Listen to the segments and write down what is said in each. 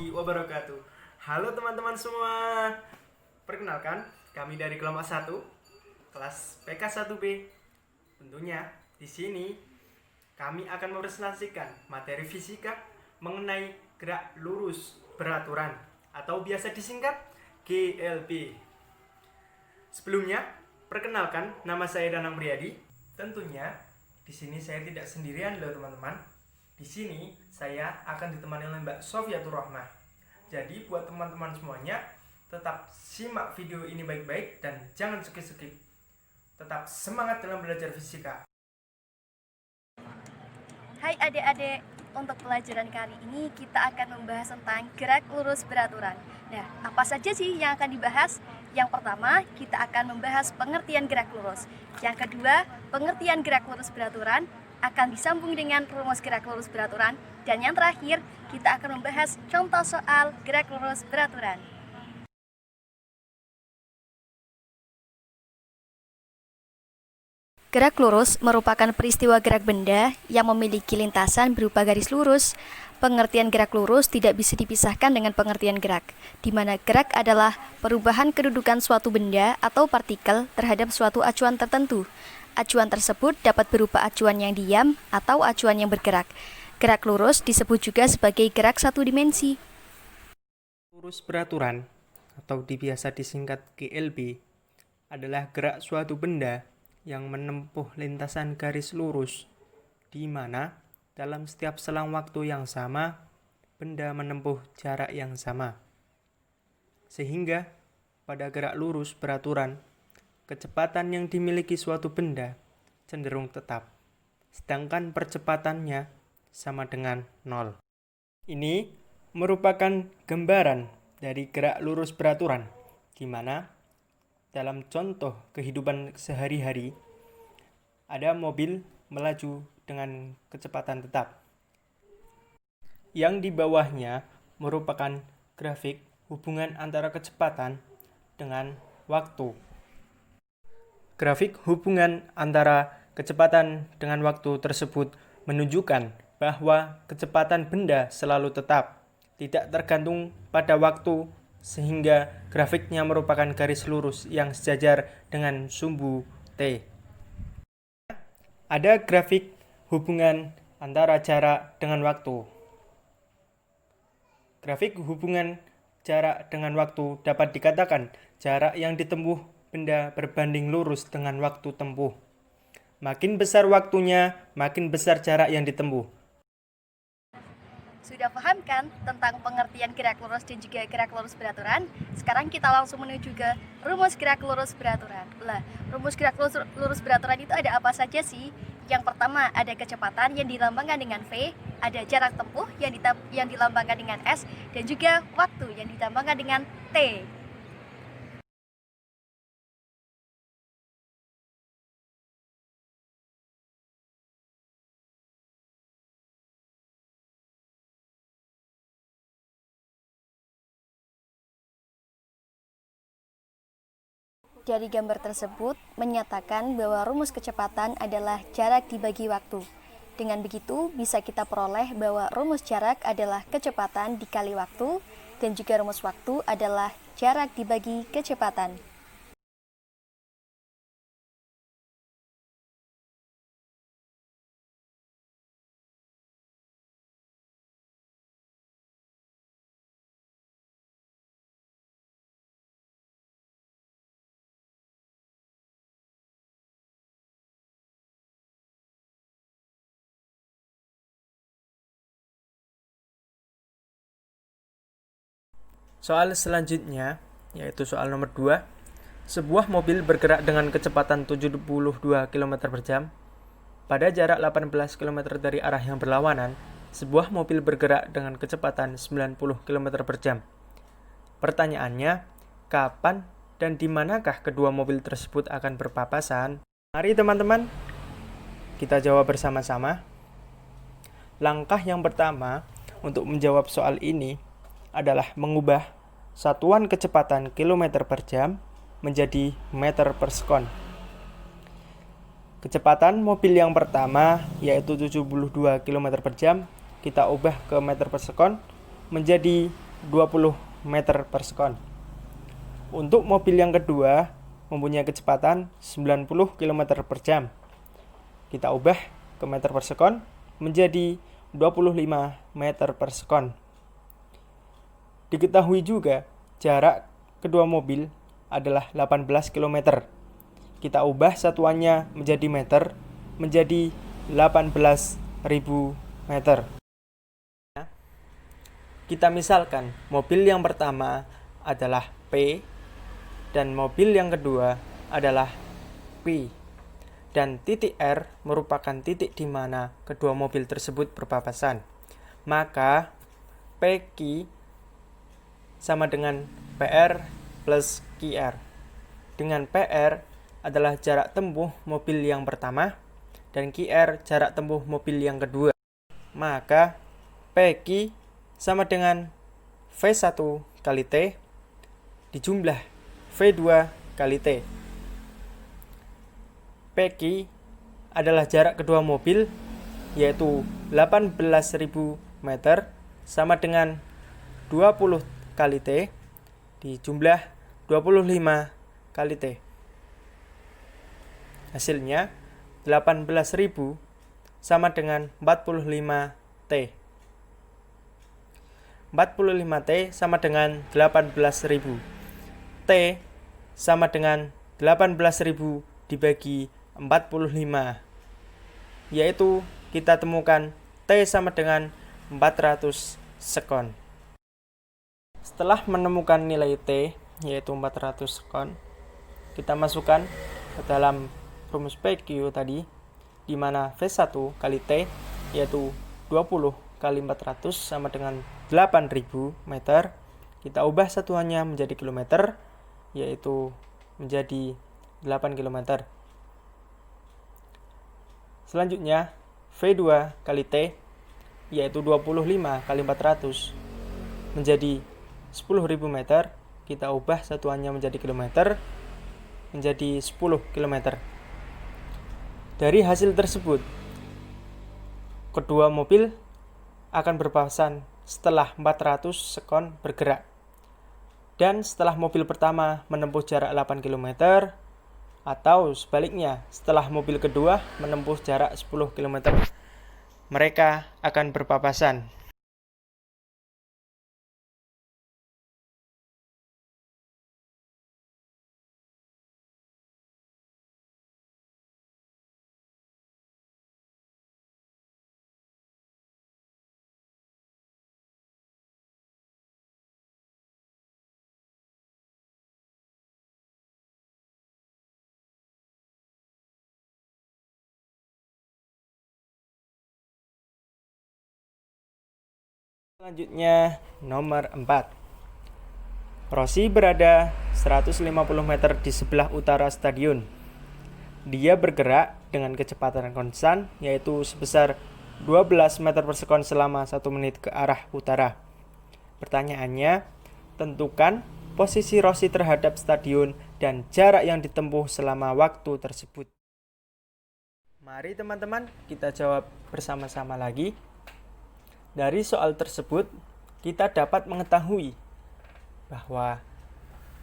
warahmatullahi wabarakatuh. Halo teman-teman semua. Perkenalkan, kami dari kelompok 1 kelas PK 1B. Tentunya di sini kami akan mempresentasikan materi fisika mengenai gerak lurus beraturan atau biasa disingkat GLB. Sebelumnya, perkenalkan, nama saya Danang Priyadi. Tentunya di sini saya tidak sendirian loh teman-teman. Di sini saya akan ditemani oleh Mbak Sofiatur Rahmah. Jadi buat teman-teman semuanya, tetap simak video ini baik-baik dan jangan skip-skip. Tetap semangat dalam belajar fisika. Hai adik-adik, untuk pelajaran kali ini kita akan membahas tentang gerak lurus beraturan. Nah, apa saja sih yang akan dibahas? Yang pertama, kita akan membahas pengertian gerak lurus. Yang kedua, pengertian gerak lurus beraturan akan disambung dengan rumus gerak lurus beraturan. Dan yang terakhir, kita akan membahas contoh soal gerak lurus beraturan. Gerak lurus merupakan peristiwa gerak benda yang memiliki lintasan berupa garis lurus. Pengertian gerak lurus tidak bisa dipisahkan dengan pengertian gerak, di mana gerak adalah perubahan kedudukan suatu benda atau partikel terhadap suatu acuan tertentu. Acuan tersebut dapat berupa acuan yang diam atau acuan yang bergerak. Gerak lurus disebut juga sebagai gerak satu dimensi. Lurus beraturan atau biasa disingkat GLB adalah gerak suatu benda yang menempuh lintasan garis lurus, di mana dalam setiap selang waktu yang sama, benda menempuh jarak yang sama. Sehingga pada gerak lurus beraturan, kecepatan yang dimiliki suatu benda cenderung tetap, sedangkan percepatannya sama dengan 0. Ini merupakan gambaran dari gerak lurus beraturan, di mana dalam contoh kehidupan sehari-hari, ada mobil melaju dengan kecepatan tetap. Yang di bawahnya merupakan grafik hubungan antara kecepatan dengan waktu. Grafik hubungan antara kecepatan dengan waktu tersebut menunjukkan bahwa kecepatan benda selalu tetap, tidak tergantung pada waktu, sehingga grafiknya merupakan garis lurus yang sejajar dengan sumbu T. Ada grafik hubungan antara jarak dengan waktu. Grafik hubungan jarak dengan waktu dapat dikatakan jarak yang ditempuh benda berbanding lurus dengan waktu tempuh. Makin besar waktunya, makin besar jarak yang ditempuh. Sudah paham kan tentang pengertian gerak lurus dan juga gerak lurus beraturan? Sekarang kita langsung menuju ke rumus gerak lurus beraturan. Lah, rumus gerak lurus beraturan itu ada apa saja sih? Yang pertama, ada kecepatan yang dilambangkan dengan V, ada jarak tempuh yang dilambangkan dengan S, dan juga waktu yang dilambangkan dengan T. Dari gambar tersebut menyatakan bahwa rumus kecepatan adalah jarak dibagi waktu. Dengan begitu, bisa kita peroleh bahwa rumus jarak adalah kecepatan dikali waktu, dan juga rumus waktu adalah jarak dibagi kecepatan. Soal selanjutnya, yaitu soal nomor 2. Sebuah mobil bergerak dengan kecepatan 72 km per jam. Pada jarak 18 km dari arah yang berlawanan, sebuah mobil bergerak dengan kecepatan 90 km per jam. Pertanyaannya, kapan dan di manakah kedua mobil tersebut akan berpapasan? Mari teman-teman, kita jawab bersama-sama. Langkah yang pertama untuk menjawab soal ini adalah mengubah satuan kecepatan km per jam menjadi meter per sekon. Kecepatan mobil yang pertama yaitu 72 km per jam kita ubah ke meter per sekon menjadi 20 meter per sekon. Untuk mobil yang kedua mempunyai kecepatan 90 km per jam. Kita ubah ke meter per sekon menjadi 25 meter per sekon. Diketahui juga jarak kedua mobil adalah 18 km. Kita ubah satuannya menjadi meter menjadi 18.000 meter. Kita misalkan mobil yang pertama adalah P dan mobil yang kedua adalah Q. Dan titik R merupakan titik di mana kedua mobil tersebut berpapasan. Maka PQ sama dengan PR plus QR. Dengan PR adalah jarak tempuh mobil yang pertama dan QR jarak tempuh mobil yang kedua. Maka PQ sama dengan V1 kali T dijumlah V2 kali T. PQ adalah jarak kedua mobil yaitu 18.000 meter sama dengan 20 kali T dijumlah 25 kali T. Hasilnya 18.000 sama dengan 45 T. 45 T sama dengan 18.000. T sama dengan 18.000 dibagi 45. Yaitu kita temukan T sama dengan 400 sekon. Setelah menemukan nilai T yaitu 400 sekon, kita masukkan ke dalam rumus PQ tadi, di mana V1 kali T yaitu 20 kali 400 sama dengan 8.000 meter. Kita ubah satuannya menjadi kilometer, yaitu menjadi 8 km. Selanjutnya V2 kali T yaitu 25 kali 400 menjadi 10.000 meter. Kita ubah satuannya menjadi kilometer menjadi 10 km. Dari hasil tersebut, kedua mobil akan berpapasan setelah 400 sekon bergerak. Dan setelah mobil pertama menempuh jarak 8 km, atau sebaliknya setelah mobil kedua menempuh jarak 10 km, mereka akan berpapasan. Selanjutnya nomor 4. Rossi berada 150 meter di sebelah utara stadion. Dia bergerak dengan kecepatan konstan yaitu sebesar 12 meter per sekon selama 1 menit ke arah utara. Pertanyaannya, tentukan posisi Rossi terhadap stadion dan jarak yang ditempuh selama waktu tersebut. Mari teman-teman kita jawab bersama-sama lagi. Dari soal tersebut, kita dapat mengetahui bahwa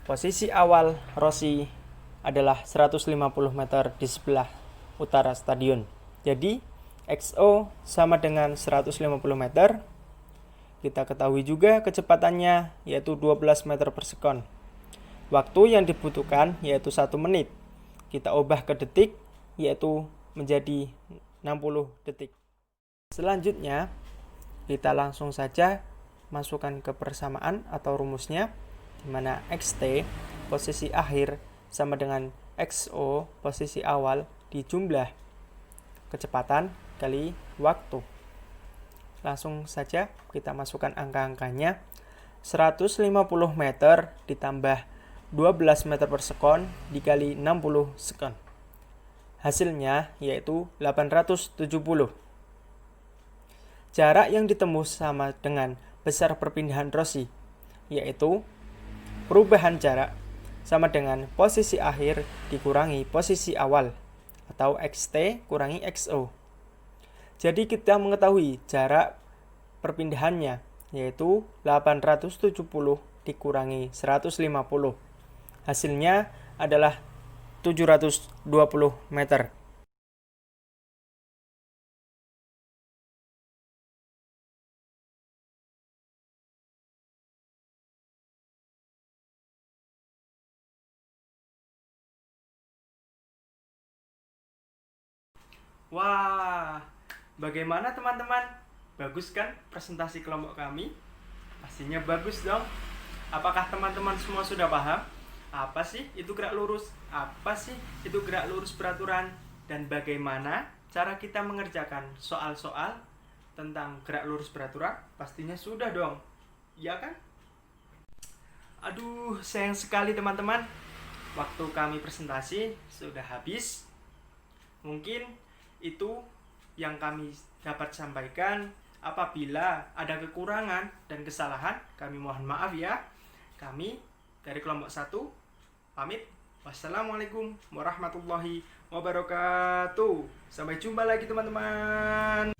posisi awal Rossi adalah 150 meter di sebelah utara stadion. Jadi, XO sama dengan 150 meter. Kita ketahui juga kecepatannya yaitu 12 meter per sekon. Waktu yang dibutuhkan yaitu 1 menit. Kita ubah ke detik yaitu menjadi 60 detik. Selanjutnya, kita langsung saja masukkan ke persamaan atau rumusnya, di mana XT posisi akhir sama dengan XO posisi awal dijumlah kecepatan kali waktu. Langsung saja kita masukkan angka-angkanya. 150 meter ditambah 12 meter per sekon dikali 60 sekon. Hasilnya yaitu 870. Jarak yang ditempuh sama dengan besar perpindahan Rossi, yaitu perubahan jarak sama dengan posisi akhir dikurangi posisi awal, atau XT kurangi XO. Jadi kita mengetahui jarak perpindahannya, yaitu 870 dikurangi 150. Hasilnya adalah 720 meter. Wah, bagaimana teman-teman? Bagus kan presentasi kelompok kami? Pastinya bagus dong. Apakah teman-teman semua sudah paham? Apa sih itu gerak lurus? Apa sih itu gerak lurus beraturan? Dan bagaimana cara kita mengerjakan soal-soal tentang gerak lurus beraturan? Pastinya sudah dong. Iya kan? Aduh, sayang sekali teman-teman. Waktu kami presentasi sudah habis. Mungkin itu yang kami dapat sampaikan. Apabila ada kekurangan dan kesalahan, kami mohon maaf ya. Kami dari kelompok 1 pamit. Wassalamualaikum warahmatullahi wabarakatuh. Sampai jumpa lagi teman-teman.